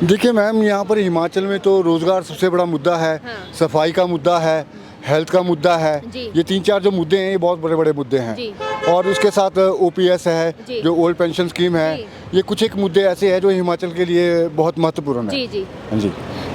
देखिए मैम, यहाँ पर हिमाचल में तो रोज़गार सबसे बड़ा मुद्दा है। हाँ। सफाई का मुद्दा है, हेल्थ का मुद्दा है। जी। ये 3-4 जो मुद्दे हैं, ये बहुत बड़े बड़े मुद्दे हैं। जी। और उसके साथ ओपीएस है, जी। जो ओल्ड पेंशन स्कीम है। जी। ये कुछ एक मुद्दे ऐसे हैं जो हिमाचल के लिए बहुत महत्वपूर्ण है। जी जी। हाँ जी।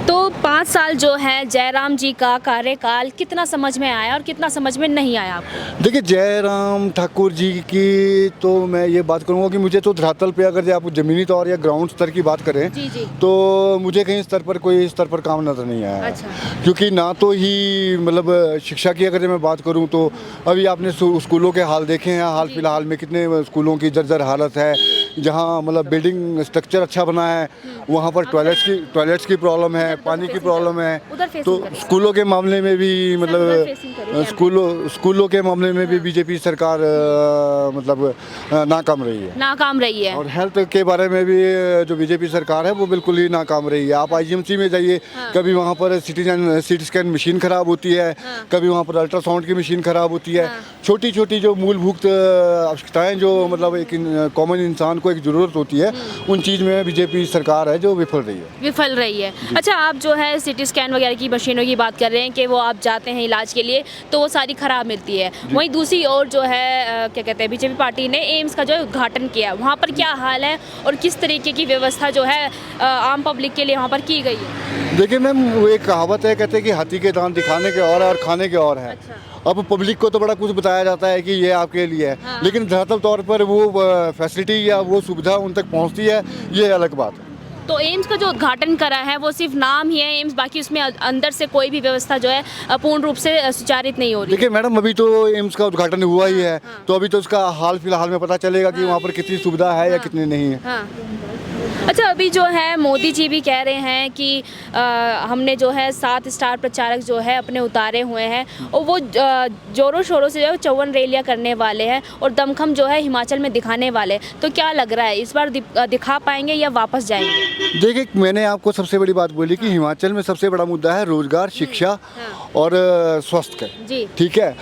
तो 5 साल जो है जयराम जी का कार्यकाल कितना समझ में आया और कितना समझ में नहीं आया आपको? देखिए, जयराम ठाकुर जी की तो मैं ये बात करूँगा कि मुझे तो धरातल पे अगर आप ज़मीनी तौर या ग्राउंड स्तर की बात करें, जी जी। तो मुझे कहीं स्तर पर कोई स्तर पर काम नज़र नहीं आया है। अच्छा। क्योंकि ना तो ही मतलब शिक्षा की अगर मैं बात करूं तो अभी आपने स्कूलों के हाल देखे हैं। हाल जी। फिलहाल में कितने स्कूलों की जर्जर हालत है, जहां मतलब बिल्डिंग स्ट्रक्चर अच्छा बना है, वहां पर टॉयलेट्स की प्रॉब्लम है, पानी की प्रॉब्लम है। उधर facing तो करें। स्कूलों के मामले में भी उधर facing करें, मतलब स्कूलों के मामले में भी बीजेपी सरकार मतलब नाकाम रही है। नाकाम रही है। और हेल्थ के बारे में भी जो बीजेपी सरकार है वो बिल्कुल ही नाकाम रही है। आप आईजीएमसी में जाइए, हाँ। कभी वहाँ पर सीटी स्कैन मशीन खराब होती है, हाँ। कभी वहाँ पर अल्ट्रासाउंड की मशीन खराब होती है। हाँ। छोटी छोटी जो मूलभूत आवश्यकताएं जो मतलब एक कॉमन इंसान को एक ज़रूरत होती है, उन चीज़ में बीजेपी सरकार है जो विफल रही है। विफल रही है। अच्छा, आप जो है सिटी स्कैन वगैरह की मशीनों की बात कर रहे हैं कि वो आप जाते हैं इलाज के लिए तो वो सारी ख़राब मिलती है। वहीं दूसरी ओर जो है क्या कहते हैं, बीजेपी पार्टी ने एम्स का जो है उद्घाटन किया, वहाँ पर क्या हाल है और किस तरीके की व्यवस्था जो है आम पब्लिक के लिए वहाँ पर की गई है? देखिए मैम, वो एक कहावत है, कहते हैं कि हाथी के दांत दिखाने के और खाने के और है। अच्छा। अब पब्लिक को तो बड़ा कुछ बताया जाता है कि ये आपके लिए है, हाँ। लेकिन धरातल तौर पर वो फैसिलिटी या वो सुविधा उन तक पहुंचती है, ये अलग बात है। तो एम्स का जो उद्घाटन करा है वो सिर्फ नाम ही है एम्स, बाकी उसमें अंदर से कोई भी व्यवस्था जो है पूर्ण रूप से सुचारित नहीं हो रही। देखिए मैडम, अभी तो एम्स का उद्घाटन हुआ ही है, हाँ। तो अभी तो उसका हाल फिलहाल में पता चलेगा कि वहाँ पर कितनी सुविधा है या कितनी नहीं है। हाँ। अच्छा, अभी जो है मोदी जी भी कह रहे हैं कि हमने जो है 7 स्टार प्रचारक जो है अपने उतारे हुए हैं और वो जोरों शोरों से जो है 54 रैलियां करने वाले हैं और दमखम जो है हिमाचल में दिखाने वाले हैं। तो क्या लग रहा है, इस बार दिखा पाएंगे या वापस जाएंगे? देखिए, मैंने आपको सबसे बड़ी बात बोली कि हिमाचल में सबसे बड़ा मुद्दा है रोजगार, शिक्षा और स्वास्थ्य का। जी। ठीक है,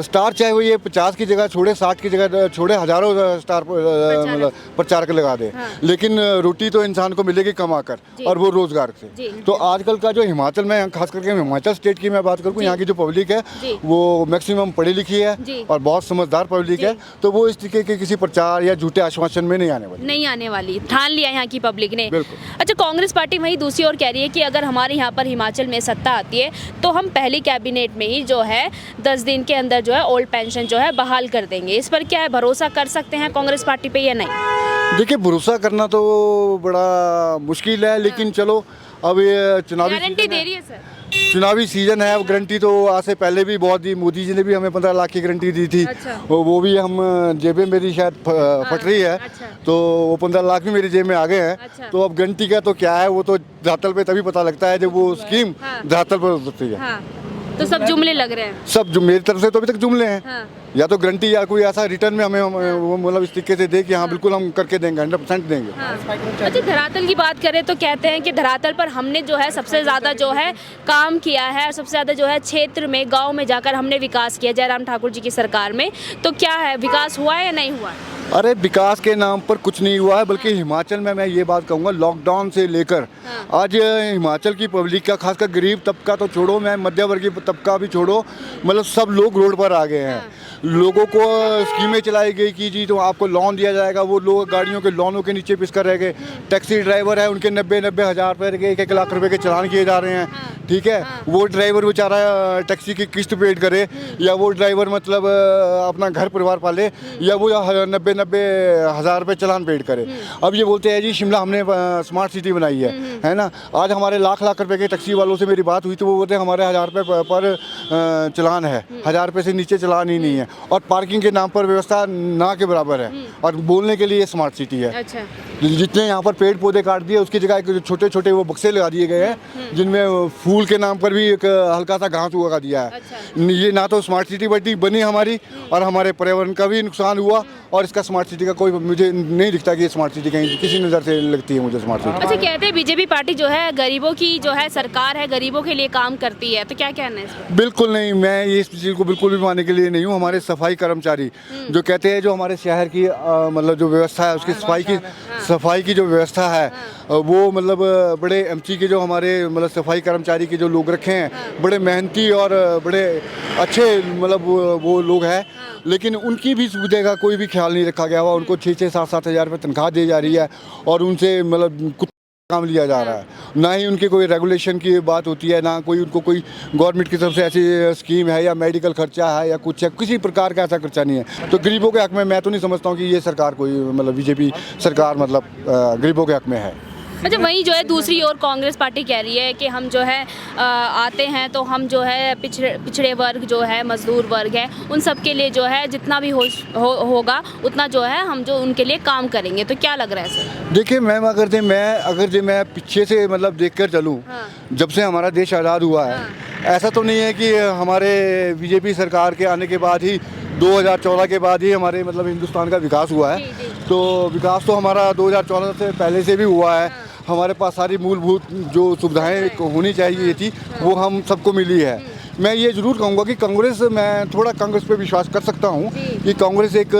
स्टार चाहे वो ये 50 की जगह छोड़े, 60 की जगह छोड़े, हजारों स्टार मतलब प्रचारक लगा दे, हाँ। लेकिन रोटी तो इंसान को मिलेगी कमा कर, जी। और वो रोजगार से। जी। तो आजकल का जो हिमाचल में, खास करके हिमाचल स्टेट की मैं बात करूँ, जी। यहाँ की जो पब्लिक है जी। वो मैक्सिमम पढ़ी लिखी है जी। और बहुत समझदार पब्लिक जी। है, तो वो इस तरीके के किसी प्रचार या झूठे आश्वासन में नहीं आने वाली। नहीं आने वाली, ठान लिया यहाँ की पब्लिक ने। बिल्कुल। अच्छा, कांग्रेस पार्टी वहीं दूसरी ओर कह रही है कि अगर हमारे यहाँ पर हिमाचल में सत्ता आती है तो हम पहली कैबिनेट में ही जो है 10 दिन के अंदर जो है ओल्ड पेंशन जो है बहाल कर देंगे। इस पर क्या है, भरोसा कर सकते हैं कांग्रेस पार्टी पे या नहीं? देखिए, भरोसा करना तो बड़ा मुश्किल है, लेकिन चलो, अब ये गारंटी दे रही है सर? चुनावी सीजन है। अब गारंटी तो आज से पहले भी बहुत दी, मोदी जी ने भी हमें 15 लाख की गारंटी दी थी। अच्छा। वो भी हम जेबें मेरी शायद फट रही है, अच्छा। तो वो 15 लाख भी मेरी जेब में आ गए हैं। अच्छा। तो अब गारंटी का तो क्या है, वो तो धरातल पे तभी पता लगता है जब वो स्कीम हाँ। धरातल पर उतरती है। हाँ, तो सब जुमले लग रहे हैं। सब जो मेरी तरफ से तो अभी तक जुमले हैं। हाँ। या तो गारंटी या कोई ऐसा रिटर्न में हमें वो मतलब इस तरीके से दे कि हाँ बिल्कुल हम करके देंगे, 100% देंगे। हाँ। अच्छा, धरातल की बात करें तो कहते हैं कि धरातल पर हमने जो है सबसे ज़्यादा जो है काम किया है और सबसे ज़्यादा जो है क्षेत्र में, गांव में जाकर हमने विकास किया जयराम ठाकुर जी की सरकार में। तो क्या है, विकास हुआ है या नहीं हुआ है? अरे, विकास के नाम पर कुछ नहीं हुआ है, बल्कि हिमाचल में मैं ये बात कहूँगा, लॉकडाउन से लेकर आज हिमाचल की पब्लिक का, खासकर गरीब तबका तो छोड़ो, मैं मध्यवर्गीय तबका भी छोड़ो, मतलब सब लोग रोड पर आ गए हैं। लोगों को स्कीमें चलाई गई कि जी तो आपको लोन दिया जाएगा, वो लोग गाड़ियों के लोनों के नीचे पिस कर रह गए। टैक्सी ड्राइवर है, उनके 90 हज़ार रुपये के 1 लाख रुपए के चालान किए जा रहे हैं। ठीक है, वो ड्राइवर बेचारा टैक्सी की किस्त पेड करे, या वो ड्राइवर मतलब अपना घर परिवार पाले, या वो 90 हज़ार रुपये चालान पेड करे। अब ये बोलते हैं जी शिमला हमने स्मार्ट सिटी बनाई है ना। आज हमारे लाख रुपए के टैक्सी वालों से मेरी बात हुई तो वो बोलते हैं हमारे 1000 रुपये पर चालान है, 1000 रुपये से नीचे चालान ही नहीं है, और पार्किंग के नाम पर व्यवस्था ना के बराबर है, और बोलने के लिए स्मार्ट सिटी है। अच्छा। जितने यहाँ पर पेड़ पौधे काट दिए, उसकी जगह छोटे छोटे वो बक्से लगा दिए गए हैं जिनमें फूड स्कूल के नाम पर भी एक हल्का सा घास उगा दिया है। अच्छा। ये ना तो स्मार्ट सिटी बनी हमारी, और हमारे पर्यावरण का भी नुकसान हुआ, और इसका स्मार्ट सिटी का कोई मुझे नहीं दिखता कि ये स्मार्ट सिटी कहीं किसी नज़र से लगती है मुझे स्मार्ट सिटी। अच्छा, कहते हैं बीजेपी पार्टी जो है गरीबों की जो है सरकार है, गरीबों के लिए काम करती है, तो क्या कहना है इस पर? बिल्कुल नहीं, मैं ये इस चीज़ को बिल्कुल भी मानने के लिए नहीं हूँ। हमारे सफाई कर्मचारी जो कहते हैं, जो हमारे शहर की मतलब जो व्यवस्था है उसकी सफाई की जो व्यवस्था है, वो मतलब बड़े एमसी के जो हमारे मतलब सफाई कर्मचारी के जो लोग रखे हैं, बड़े मेहनती और बड़े अच्छे मतलब वो लोग हैं, लेकिन उनकी भी सुविधा का कोई भी ख्याल नहीं रखा गया हुआ। उनको 6-6, 7-7 हज़ार रुपये तनख्वाह दी जा रही है, और उनसे मतलब कुछ काम लिया जा रहा है। ना ही उनके कोई रेगुलेशन की बात होती है, ना कोई उनको कोई गवर्नमेंट की तरफ से ऐसी स्कीम है या मेडिकल खर्चा है या कुछ है, किसी प्रकार का ऐसा खर्चा नहीं है। तो गरीबों के हक में मैं तो नहीं समझता हूँ कि ये सरकार कोई मतलब बीजेपी सरकार मतलब गरीबों के हक में है। अच्छा, वहीं जो है दूसरी ओर कांग्रेस पार्टी कह रही है कि हम जो है आते हैं तो हम जो है पिछड़े वर्ग जो है, मजदूर वर्ग है, उन सब के लिए जो है जितना भी होगा उतना जो है हम जो उनके लिए काम करेंगे। तो क्या लग रहा है सर? देखिए मैम, अगर मैं पीछे से मतलब देखकर चलूँ, जब से हमारा देश आज़ाद हुआ है, ऐसा तो नहीं है कि हमारे बीजेपी सरकार के आने के बाद ही 2014 के बाद ही हमारे मतलब हिंदुस्तान का विकास हुआ है। तो विकास तो हमारा 2014 से पहले से भी हुआ है। हमारे पास सारी मूलभूत जो सुविधाएं होनी चाहिए थी वो हम सबको मिली है। मैं ये ज़रूर कहूँगा कि मैं थोड़ा कांग्रेस पे विश्वास कर सकता हूँ कि कांग्रेस एक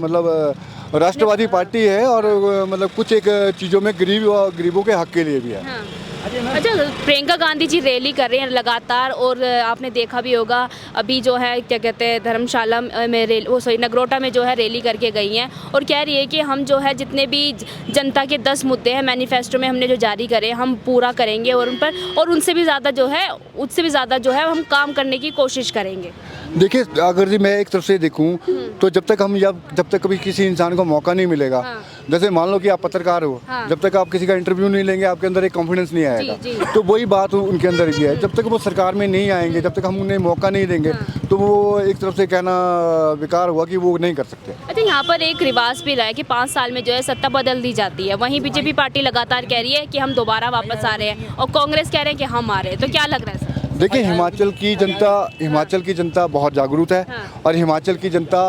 मतलब राष्ट्रवादी पार्टी है, और मतलब कुछ एक चीज़ों में गरीबों के हक के लिए भी है। अच्छा, प्रियंका गांधी जी रैली कर रहे हैं लगातार, और आपने देखा भी होगा अभी जो है क्या कहते हैं धर्मशाला में नगरोटा में जो है रैली करके गई हैं, और कह रही है कि हम जो है जितने भी जनता के 10 मुद्दे हैं मैनिफेस्टो में हमने जो जारी करे हम पूरा करेंगे, और उन पर और उससे भी ज़्यादा जो है हम काम करने की कोशिश करेंगे। देखिए, अगर जी मैं एक तरफ से देखूं तो जब तक कभी किसी इंसान को मौका नहीं मिलेगा, जैसे मान लो कि आप पत्रकार हो, जब तक आप किसी का इंटरव्यू नहीं लेंगे आपके अंदर एक कॉन्फिडेंस नहीं आएगा। तो वही बात उनके अंदर भी है, जब तक वो सरकार में नहीं आएंगे, जब तक हम उन्हें मौका नहीं देंगे, तो वो एक तरफ से कहना बेकार हुआ कि वो नहीं कर सकते। अच्छा, यहाँ पर एक रिवाज भी रहा है कि 5 साल में जो है सत्ता बदल दी जाती है। वहीं बीजेपी पार्टी लगातार कह रही है कि हम दोबारा वापस आ रहे हैं, और कांग्रेस कह रहे हैं कि हम आ रहे हैं। तो क्या लग रहा है सर? देखिए, हिमाचल की जनता बहुत जागरूक है, और हिमाचल की जनता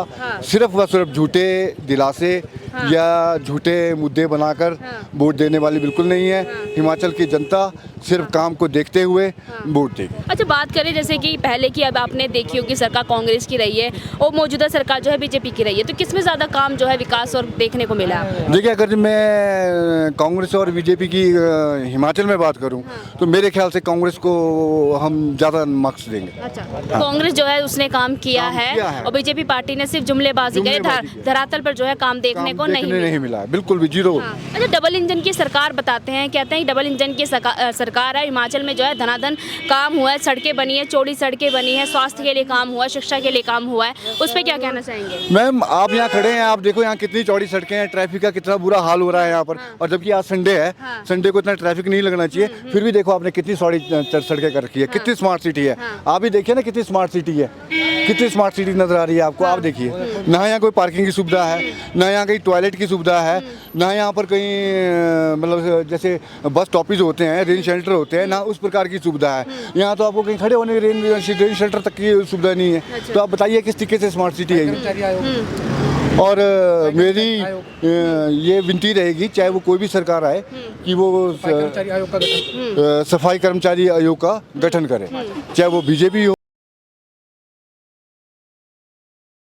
सिर्फ व सिर्फ झूठे दिलासे या झूठे मुद्दे बनाकर वोट देने वाली बिल्कुल नहीं है। हिमाचल की जनता सिर्फ काम को देखते हुए वोट देगी। अच्छा, बात करें जैसे कि पहले की, अब आपने देखी होगी सरकार कांग्रेस की रही है और मौजूदा सरकार जो है बीजेपी की रही है, तो किसमें ज़्यादा काम जो है विकास और देखने को मिला? देखिए, अगर मैं कांग्रेस और बीजेपी की हिमाचल में बात करूं, तो मेरे ख्याल से कांग्रेस को हम ज़्यादा मार्क्स देंगे। अच्छा, कांग्रेस जो है उसने काम किया है, और बीजेपी पार्टी ने सिर्फ जुमलेबाजी करे, धरातल पर जो है काम देखने को नहीं मिला। बिल्कुल भी जीरो। अच्छा, डबल इंजन की सरकार बताते हैं, कहते हैं डबल इंजन की सरकार है। हिमाचल में जो है धनाधन काम हुआ है, सड़कें बनी है, चौड़ी सड़कें बनी है, स्वास्थ्य के लिए काम हुआ है, शिक्षा के लिए काम हुआ है, उस पर क्या कहना चाहेंगे? मैम, आप यहाँ खड़े हैं, आप देखो यहाँ कितनी चौड़ी सड़कें हैं, ट्रैफिक का कितना बुरा हाल हो रहा है यहाँ पर। और जबकि आज संडे है, संडे को इतना ट्रैफिक नहीं लगना चाहिए, फिर भी देखो आपने कितनी चौड़ी सड़कें कर रखी है, कितनी स्मार्ट सिटी है। आप भी देखिए ना कितनी स्मार्ट सिटी है, कितनी स्मार्ट सिटी नजर आ रही है आपको। आप देखिए, ना यहाँ कोई पार्किंग की सुविधा है, ना यहाँ कहीं टॉयलेट की सुविधा है, ना यहाँ पर कहीं मतलब जैसे बस स्टॉपेज होते हैं, रेन शेल्टर होते हैं, ना उस प्रकार की सुविधा है। यहाँ तो आपको कहीं खड़े होने रेन शेल्टर तक की सुविधा नहीं है। तो आप बताइए किस तरीके से स्मार्ट सिटी है ये। और मेरी ये विनती रहेगी, चाहे वो कोई भी सरकार आए, कि वो सफाई कर्मचारी आयोग का गठन करे, चाहे वो बीजेपी हो